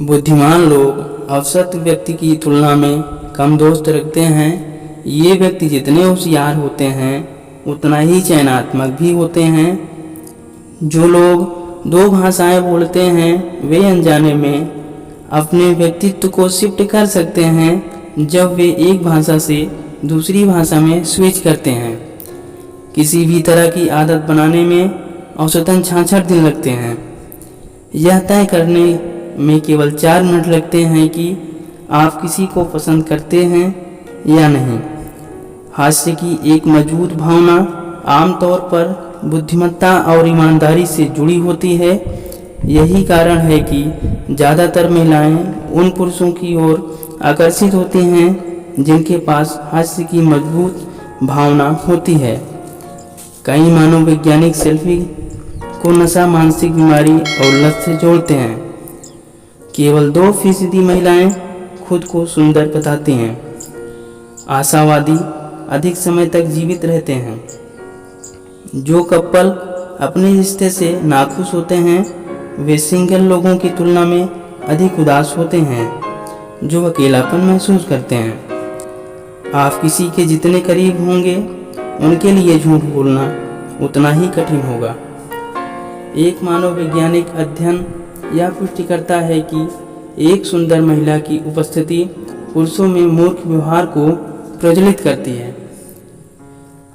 बुद्धिमान लोग अवसत व्यक्ति की तुलना में कम दोस्त रखते हैं। ये व्यक्ति जितने होशियार होते हैं उतना ही चयनात्मक भी होते हैं। जो लोग दो भाषाएं बोलते हैं वे अनजाने में अपने व्यक्तित्व को शिफ्ट कर सकते हैं जब वे एक भाषा से दूसरी भाषा में स्विच करते हैं। किसी भी तरह की आदत बनाने में औसतन 66 दिन लगते हैं। यह तय करने में केवल 4 मिनट लगते हैं कि आप किसी को पसंद करते हैं या नहीं। हास्य की एक मजबूत भावना आमतौर पर बुद्धिमत्ता और ईमानदारी से जुड़ी होती है। यही कारण है कि ज़्यादातर महिलाएं उन पुरुषों की ओर आकर्षित होती हैं जिनके पास हास्य की मजबूत भावना होती है। कई मनोवैज्ञानिक सेल्फी को नशा, मानसिक बीमारी और लत से जोड़ते हैं। केवल 2% महिलाएं खुद को सुंदर बताती हैं। आशावादी अधिक समय तक जीवित रहते हैं। जो कपल अपने रिश्ते से नाखुश होते हैं वे सिंगल लोगों की तुलना में अधिक उदास होते हैं जो अकेलापन महसूस करते हैं। आप किसी के जितने करीब होंगे उनके लिए झूठ बोलना उतना ही कठिन होगा। एक मनोवैज्ञानिक अध्ययन यह पुष्टि करता है कि एक सुंदर महिला की उपस्थिति पुरुषों में मूर्ख व्यवहार को प्रज्वलित करती है।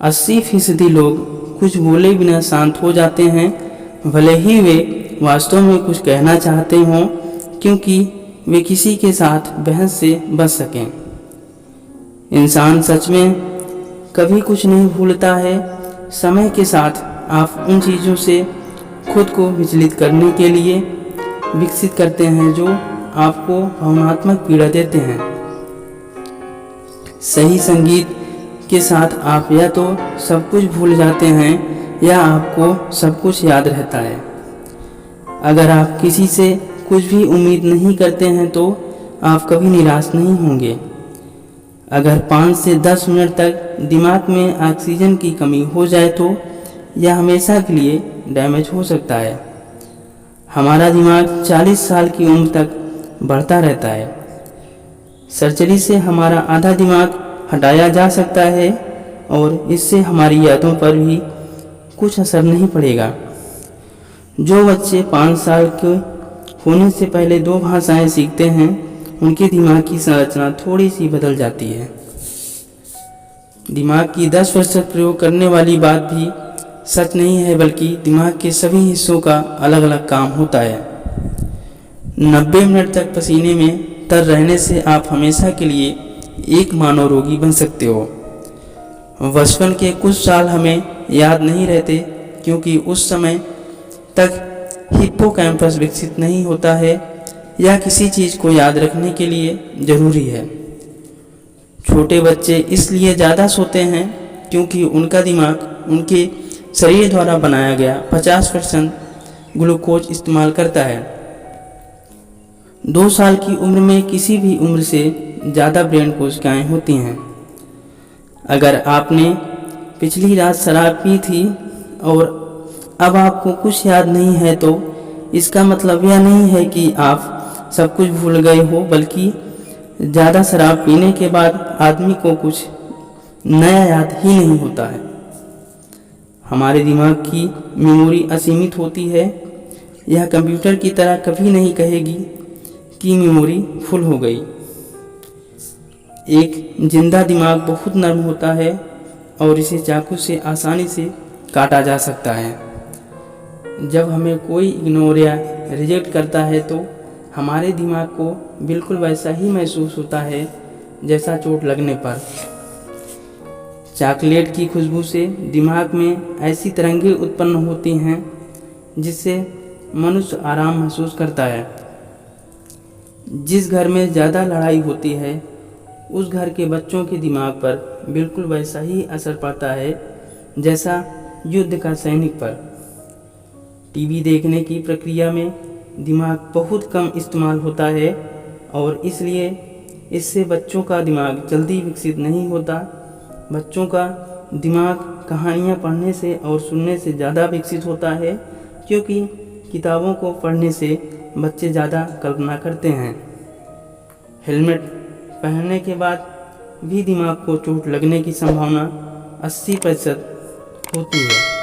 80% लोग कुछ बोले बिना शांत हो जाते हैं, भले ही वे वास्तव में कुछ कहना चाहते हों, क्योंकि वे किसी के साथ बहस से बच सकें। इंसान सच में कभी कुछ नहीं भूलता है। समय के साथ आप उन चीज़ों से खुद को विचलित करने के लिए विकसित करते हैं जो आपको भावनात्मक पीड़ा देते हैं। सही संगीत के साथ आप या तो सब कुछ भूल जाते हैं या आपको सब कुछ याद रहता है। अगर आप किसी से कुछ भी उम्मीद नहीं करते हैं तो आप कभी निराश नहीं होंगे। अगर 5 से 10 मिनट तक दिमाग में ऑक्सीजन की कमी हो जाए तो यह हमेशा के लिए डैमेज हो सकता है। हमारा दिमाग 40 साल की उम्र तक बढ़ता रहता है। सर्जरी से हमारा आधा दिमाग हटाया जा सकता है और इससे हमारी यादों पर भी कुछ असर नहीं पड़ेगा। जो बच्चे 5 साल के होने से पहले 2 भाषाएं सीखते हैं उनके दिमाग की संरचना थोड़ी सी बदल जाती है। दिमाग की 10% प्रयोग करने वाली बात भी सच नहीं है, बल्कि दिमाग के सभी हिस्सों का अलग अलग काम होता है। 90 मिनट तक पसीने में तर रहने से आप हमेशा के लिए एक मानव रोगी बन सकते हो। बचपन के कुछ साल हमें याद नहीं रहते क्योंकि उस समय तक हिप्पोकैम्पस विकसित नहीं होता है या किसी चीज़ को याद रखने के लिए ज़रूरी है। छोटे बच्चे इसलिए ज़्यादा सोते हैं क्योंकि उनका दिमाग उनके शरीर द्वारा बनाया गया 50% ग्लूकोज इस्तेमाल करता है। 2 साल की उम्र में किसी भी उम्र से ज़्यादा ब्रेन कोशिकाएं होती हैं। अगर आपने पिछली रात शराब पी थी और अब आपको कुछ याद नहीं है तो इसका मतलब यह नहीं है कि आप सब कुछ भूल गए हो, बल्कि ज़्यादा शराब पीने के बाद आदमी को कुछ नया याद ही नहीं होता है। हमारे दिमाग की मेमोरी असीमित होती है। यह कंप्यूटर की तरह कभी नहीं कहेगी कि मेमोरी फुल हो गई। एक जिंदा दिमाग बहुत नरम होता है और इसे चाकू से आसानी से काटा जा सकता है। जब हमें कोई इग्नोर या रिजेक्ट करता है तो हमारे दिमाग को बिल्कुल वैसा ही महसूस होता है जैसा चोट लगने पर। चॉकलेट की खुशबू से दिमाग में ऐसी तरंगें उत्पन्न होती हैं जिससे मनुष्य आराम महसूस करता है। जिस घर में ज़्यादा लड़ाई होती है उस घर के बच्चों के दिमाग पर बिल्कुल वैसा ही असर पड़ता है जैसा युद्ध का सैनिक पर। टीवी देखने की प्रक्रिया में दिमाग बहुत कम इस्तेमाल होता है और इसलिए इससे बच्चों का दिमाग जल्दी विकसित नहीं होता। बच्चों का दिमाग कहानियाँ पढ़ने से और सुनने से ज़्यादा विकसित होता है क्योंकि किताबों को पढ़ने से बच्चे ज़्यादा कल्पना करते हैं। हेलमेट पहनने के बाद भी दिमाग को चोट लगने की संभावना 80% होती है।